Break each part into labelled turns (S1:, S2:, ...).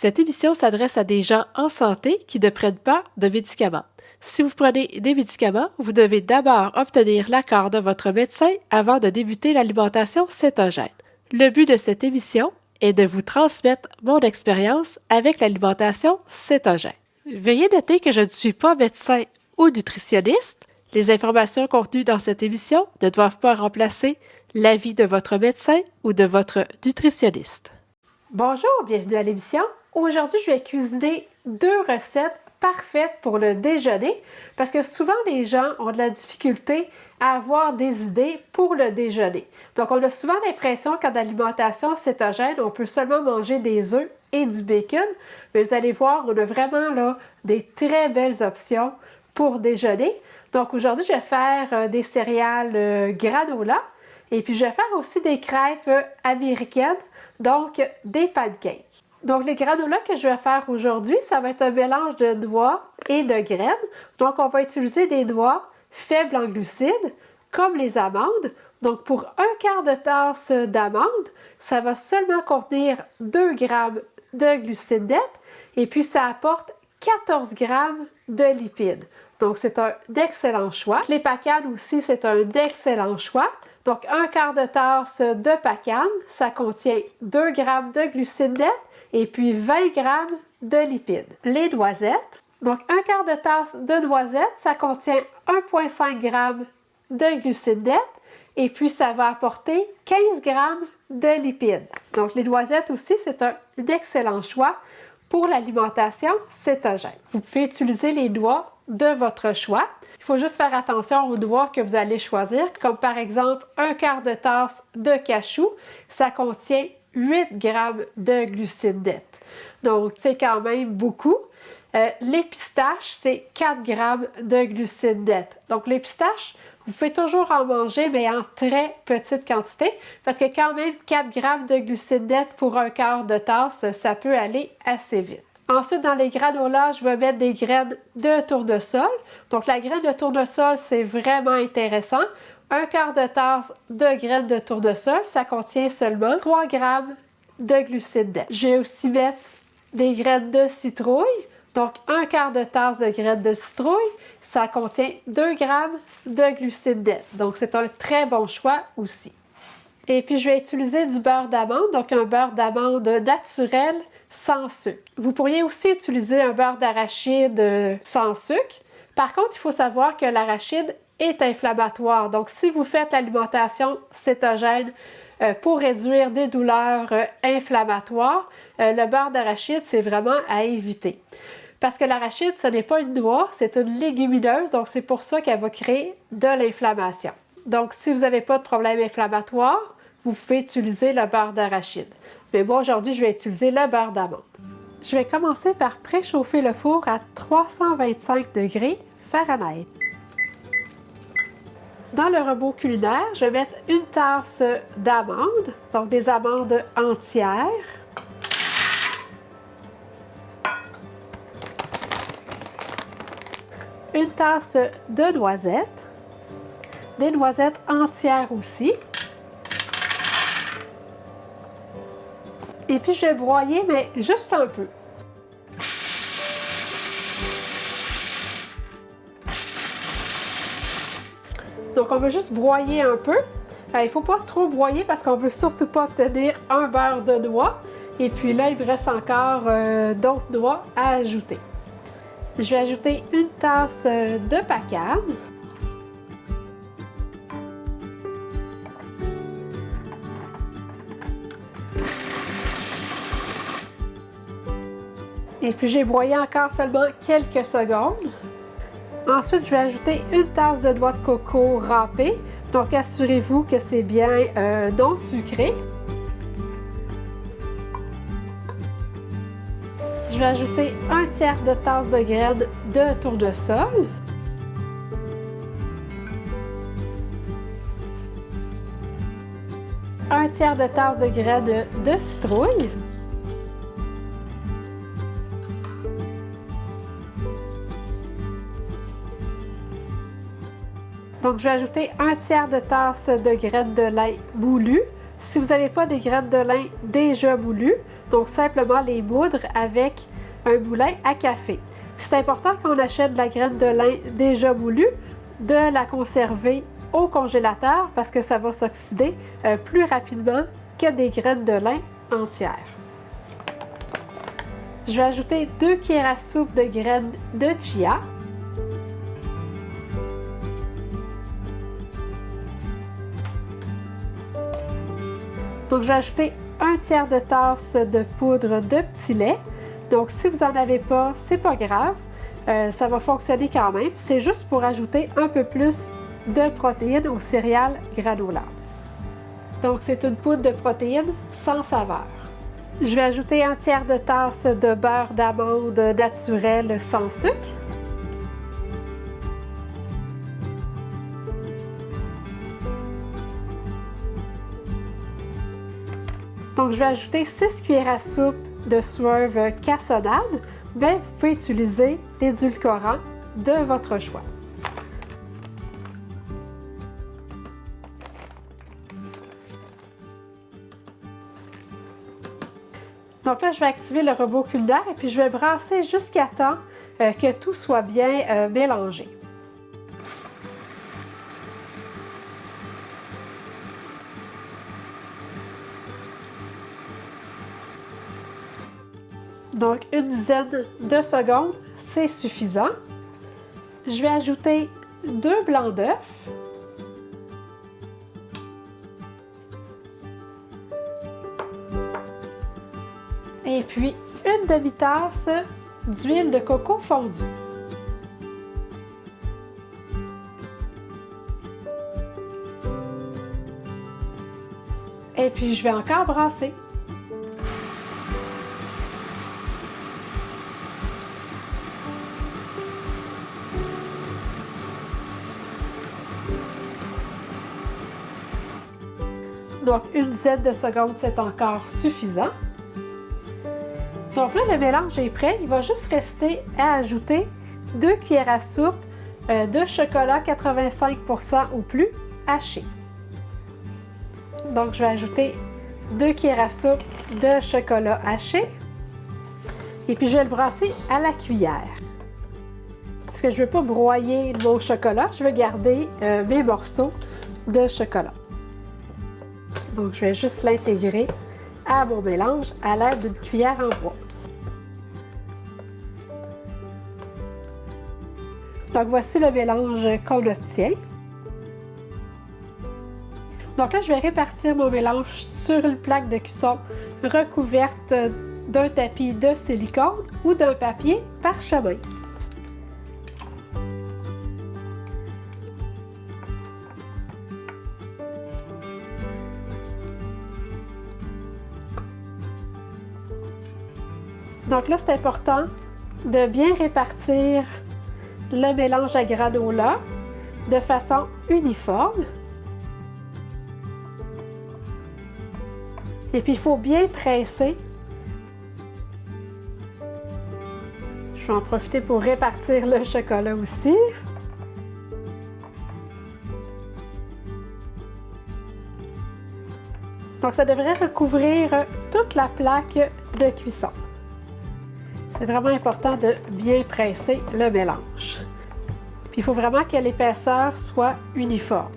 S1: Cette émission s'adresse à des gens en santé qui ne prennent pas de médicaments. Si vous prenez des médicaments, vous devez d'abord obtenir l'accord de votre médecin avant de débuter l'alimentation cétogène. Le but de cette émission est de vous transmettre mon expérience avec l'alimentation cétogène. Veuillez noter que je ne suis pas médecin ou nutritionniste. Les informations contenues dans cette émission ne doivent pas remplacer l'avis de votre médecin ou de votre nutritionniste. Bonjour, bienvenue à l'émission. Aujourd'hui, je vais cuisiner 2 recettes parfaites pour le déjeuner parce que souvent les gens ont de la difficulté à avoir des idées pour le déjeuner. Donc, on a souvent l'impression qu'en alimentation cétogène, on peut seulement manger des œufs et du bacon, mais vous allez voir, on a vraiment là des très belles options pour déjeuner. Donc, aujourd'hui, je vais faire des céréales granola et puis je vais faire aussi des crêpes américaines, donc des pancakes. Donc, les granolas que je vais faire aujourd'hui, ça va être un mélange de noix et de graines. Donc, on va utiliser des noix faibles en glucides, comme les amandes. Donc, pour 1/4 de tasse d'amandes, ça va seulement contenir 2 g de glucides nets et puis ça apporte 14 g de lipides. Donc, c'est un excellent choix. Les pacanes aussi, c'est un excellent choix. Donc, 1/4 de tasse de pacane, ça contient 2 g de glucides nets et puis 20 g de lipides. Les noisettes, donc 1/4 de tasse de noisettes, ça contient 1,5 g de glucides nets et puis ça va apporter 15 g de lipides. Donc, les noisettes aussi, c'est un excellent choix pour l'alimentation cétogène. Vous pouvez utiliser les noix de votre choix. Il faut juste faire attention aux noix que vous allez choisir, comme par exemple 1/4 de tasse de cachou, ça contient 8 g de glucides nets. Donc, c'est quand même beaucoup. Les pistaches, c'est 4 g de glucides nets. Donc, les pistaches, vous pouvez toujours en manger, mais en très petite quantité, parce que quand même 4 g de glucides nets pour 1/4 de tasse, ça peut aller assez vite. Ensuite, dans les granolas, je vais mettre des graines de tournesol. Donc, la graine de tournesol, c'est vraiment intéressant. 1/4 de tasse de graines de tournesol, ça contient seulement 3 g de glucides nets. Je vais aussi mettre des graines de citrouille. Donc, 1/4 de tasse de graines de citrouille, ça contient 2 g de glucides nets. Donc, c'est un très bon choix aussi. Et puis, je vais utiliser du beurre d'amande, donc un beurre d'amande naturel sans sucre. Vous pourriez aussi utiliser un beurre d'arachide sans sucre. Par contre, il faut savoir que l'arachide est inflammatoire. Donc, si vous faites l'alimentation cétogène pour réduire des douleurs inflammatoires, le beurre d'arachide, c'est vraiment à éviter. Parce que l'arachide, ce n'est pas une noix, c'est une légumineuse, donc c'est pour ça qu'elle va créer de l'inflammation. Donc, si vous n'avez pas de problème inflammatoire, vous pouvez utiliser le beurre d'arachide. Mais moi, aujourd'hui, je vais utiliser le beurre d'amande. Je vais commencer par préchauffer le four à 325 degrés Fahrenheit. Dans le robot culinaire, je vais mettre une tasse d'amandes, donc des amandes entières. Une tasse de noisettes, des noisettes entières aussi. Et puis, je vais broyer, mais juste un peu. Donc, on va juste broyer un peu. Il ne faut pas trop broyer parce qu'on ne veut surtout pas obtenir un beurre de noix. Et puis là, il me reste encore d'autres noix à ajouter. Je vais ajouter une tasse de pacane. Et puis, j'ai broyé encore seulement quelques secondes. Ensuite, je vais ajouter une tasse de noix de coco râpée. Donc, assurez-vous que c'est bien non sucré. Je vais ajouter 1/3 de tasse de graines de tournesol. Un tiers de tasse de graines de citrouille. Donc, je vais ajouter 1/3 de tasse de graines de lin moulues. Si vous n'avez pas des graines de lin déjà moulues, Donc, simplement les moudre avec un moulin à café. C'est important quand on achète de la graine de lin déjà moulue, de la conserver au congélateur parce que ça va s'oxyder plus rapidement que des graines de lin entières. Je vais ajouter 2 cuillères à soupe de graines de chia. Donc, je vais ajouter 1/3 de tasse de poudre de petit lait. Donc, si vous n'en avez pas, c'est pas grave. Ça va fonctionner quand même. C'est juste pour ajouter un peu plus de protéines aux céréales granola. Donc, c'est une poudre de protéines sans saveur. Je vais ajouter 1/3 de tasse de beurre d'amande naturel sans sucre. Donc, je vais ajouter 6 cuillères à soupe de Swerve cassonade, mais vous pouvez utiliser l'édulcorant de votre choix. Donc là, je vais activer le robot culinaire et puis je vais brasser jusqu'à temps que tout soit bien mélangé. Donc, une dizaine de secondes, c'est suffisant. Je vais ajouter 2 blancs d'œufs. Et puis, une demi-tasse d'huile de coco fondue. Et puis, je vais encore brasser. Donc, une dizaine de secondes, c'est encore suffisant. Donc là, le mélange est prêt. Il va juste rester à ajouter 2 cuillères à soupe de chocolat 85% ou plus haché. Donc, je vais ajouter 2 cuillères à soupe de chocolat haché. Et puis, je vais le brasser à la cuillère. Parce que je ne veux pas broyer mon chocolat. Je veux garder mes morceaux de chocolat. Donc, je vais juste l'intégrer à mon mélange à l'aide d'une cuillère en bois. Donc, voici le mélange qu'on obtient. Donc là, je vais répartir mon mélange sur une plaque de cuisson recouverte d'un tapis de silicone ou d'un papier parchemin. Donc là, c'est important de bien répartir le mélange à granola de façon uniforme. Et puis, il faut bien presser. Je vais en profiter pour répartir le chocolat aussi. Donc, ça devrait recouvrir toute la plaque de cuisson. C'est vraiment important de bien presser le mélange. Puis il faut vraiment que l'épaisseur soit uniforme.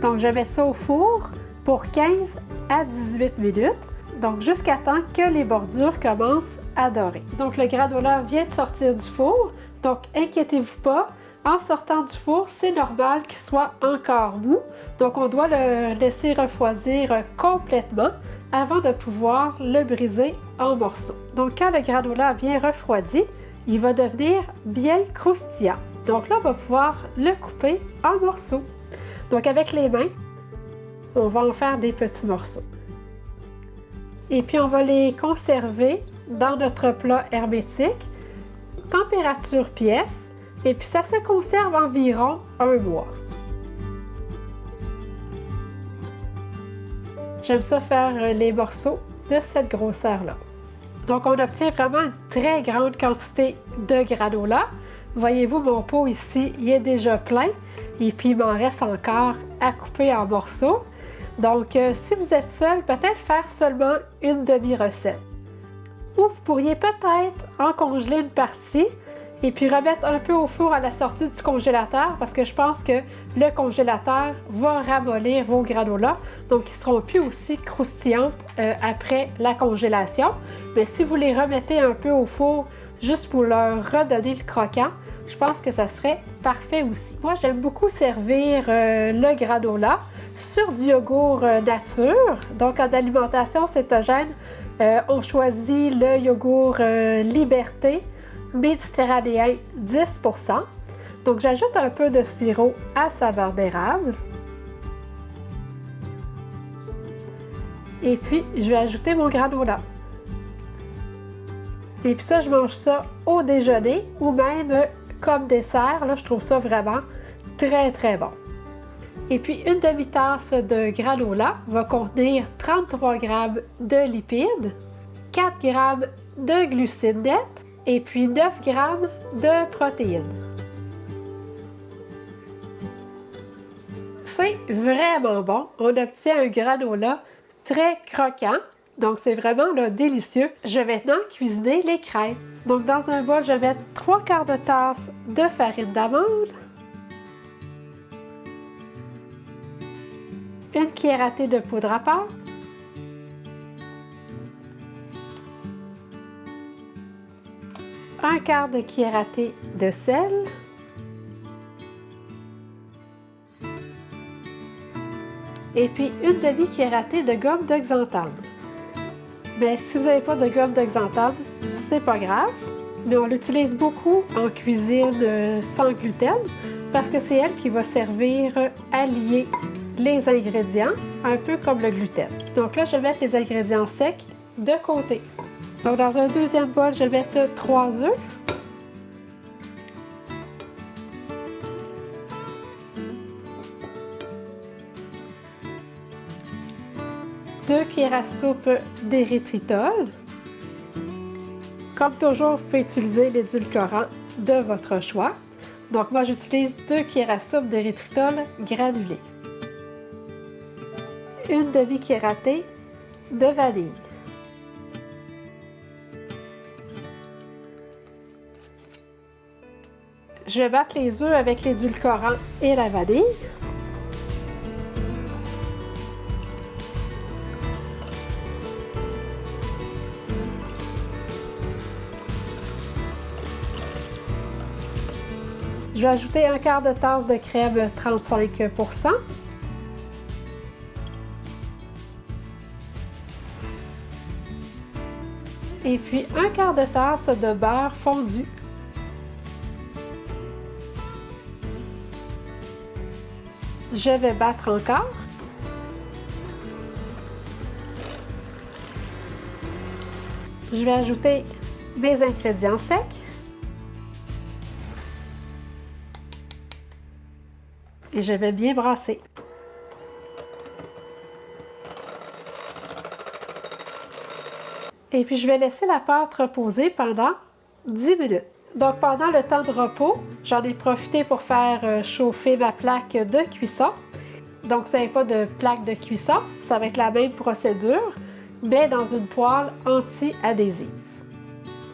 S1: Donc je vais mettre ça au four pour 15 à 18 minutes. Donc jusqu'à temps que les bordures commencent à dorer. Donc le granola vient de sortir du four. Donc inquiétez-vous pas. En sortant du four, c'est normal qu'il soit encore mou. Donc on doit le laisser refroidir complètement avant de pouvoir le briser en morceaux. Donc quand le granola a bien refroidi, il va devenir bien croustillant. Donc là, on va pouvoir le couper en morceaux. Donc avec les mains, on va en faire des petits morceaux. Et puis on va les conserver dans notre plat hermétique, température pièce, et puis ça se conserve environ 1 mois. J'aime ça faire les morceaux de cette grosseur-là. Donc, on obtient vraiment une très grande quantité de granola. Voyez-vous, mon pot ici, il est déjà plein. Et puis, il m'en reste encore à couper en morceaux. Donc, si vous êtes seul, peut-être faire seulement une demi-recette. Ou vous pourriez peut-être en congeler une partie et puis remettre un peu au four à la sortie du congélateur parce que je pense que le congélateur va ramollir vos granolas, donc ils ne seront plus aussi croustillantes après la congélation. Mais si vous les remettez un peu au four juste pour leur redonner le croquant, je pense que ça serait parfait aussi. Moi, j'aime beaucoup servir le granola sur du yogourt nature. Donc, en alimentation cétogène, on choisit le yogourt Liberté méditerranéen 10%. Donc, j'ajoute un peu de sirop à saveur d'érable. Et puis, je vais ajouter mon granola. Et puis ça, je mange ça au déjeuner ou même comme dessert. Là, je trouve ça vraiment très, très bon. Et puis, une demi-tasse de granola va contenir 33 g de lipides, 4 g de glucides nets et puis 9 g de protéines. C'est vraiment bon. On obtient un granola très croquant. Donc, c'est vraiment là, délicieux. Je vais maintenant cuisiner les crêpes. Donc, dans un bol, je vais mettre 3/4 de tasse de farine d'amande, une cuillère à thé de poudre à pâte, un quart de cuillère à thé de sel, et puis une demi-cuillère à thé de gomme de xanthane. Mais si vous n'avez pas de gomme de xanthane, c'est pas grave. Mais on l'utilise beaucoup en cuisine sans gluten parce que c'est elle qui va servir à lier les ingrédients, un peu comme le gluten. Donc là, je vais mettre les ingrédients secs de côté. Donc dans un deuxième bol, je vais mettre 3 œufs. Deux cuillères à soupe d'érythritol. Comme toujours, vous pouvez utiliser l'édulcorant de votre choix. Donc moi, j'utilise 2 cuillères à soupe d'érythritol granulé. Une demi-cuillère à thé de vanille. Je vais battre les œufs avec l'édulcorant et la vanille. Je vais ajouter un quart de tasse de crème 35%. Et puis un quart de tasse de beurre fondu. Je vais battre encore. Je vais ajouter mes ingrédients secs. Et je vais bien brasser. Et puis je vais laisser la pâte reposer pendant 10 minutes. Donc pendant le temps de repos, j'en ai profité pour faire chauffer ma plaque de cuisson. Donc vous n'avez pas de plaque de cuisson, ça va être la même procédure, mais dans une poêle anti-adhésive.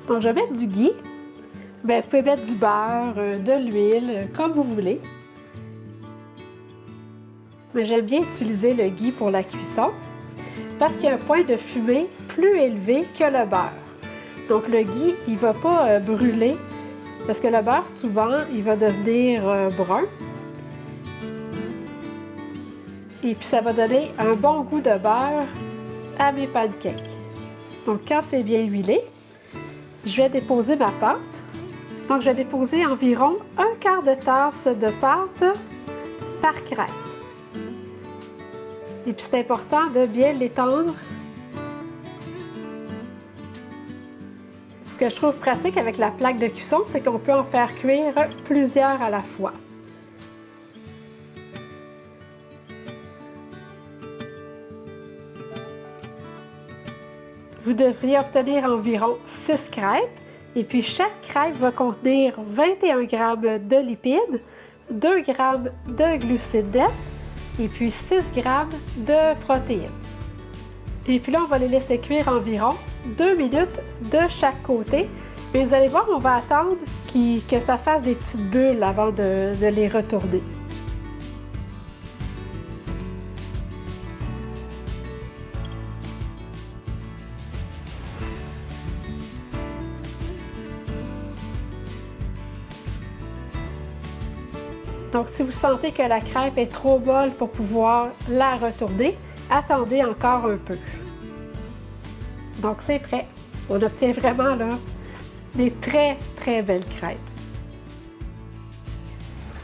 S1: Donc je vais mettre du ghee. Bien, vous pouvez mettre du beurre, de l'huile, comme vous voulez. Mais j'aime bien utiliser le ghee pour la cuisson parce qu'il y a un point de fumée plus élevé que le beurre. Donc le ghee, il ne va pas brûler parce que le beurre, souvent, il va devenir brun. Et puis ça va donner un bon goût de beurre à mes pancakes. Donc quand c'est bien huilé, je vais déposer ma pâte. Donc je vais déposer environ un quart de tasse de pâte par crêpe. Et puis c'est important de bien l'étendre. Ce que je trouve pratique avec la plaque de cuisson, c'est qu'on peut en faire cuire plusieurs à la fois. Vous devriez obtenir environ 6 crêpes. Et puis chaque crêpe va contenir 21 g de lipides, 2 g de glucides nets, et puis 6 grammes de protéines. Et puis là, on va les laisser cuire environ 2 minutes de chaque côté. Mais vous allez voir, on va attendre que ça fasse des petites bulles avant de les retourner. Donc, si vous sentez que la crêpe est trop molle pour pouvoir la retourner, attendez encore un peu. Donc, c'est prêt. On obtient vraiment là des très, très belles crêpes.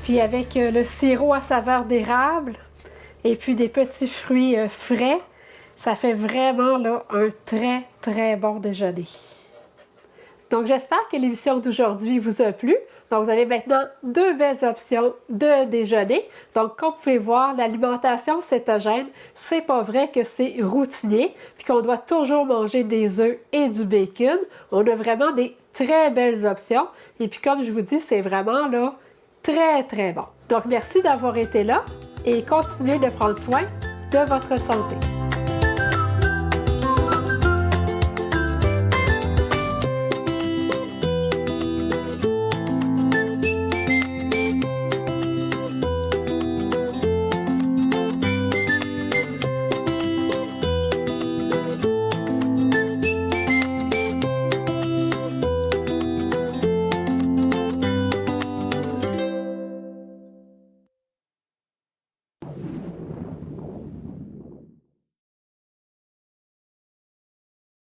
S1: Puis avec le sirop à saveur d'érable et puis des petits fruits frais, ça fait vraiment là un très, très bon déjeuner. Donc, j'espère que l'émission d'aujourd'hui vous a plu. Donc, vous avez maintenant 2 belles options de déjeuner. Donc, comme vous pouvez voir, l'alimentation cétogène, c'est pas vrai que c'est routinier, puis qu'on doit toujours manger des œufs et du bacon. On a vraiment des très belles options. Et puis, comme je vous dis, c'est vraiment là très, très bon. Donc, merci d'avoir été là et continuez de prendre soin de votre santé.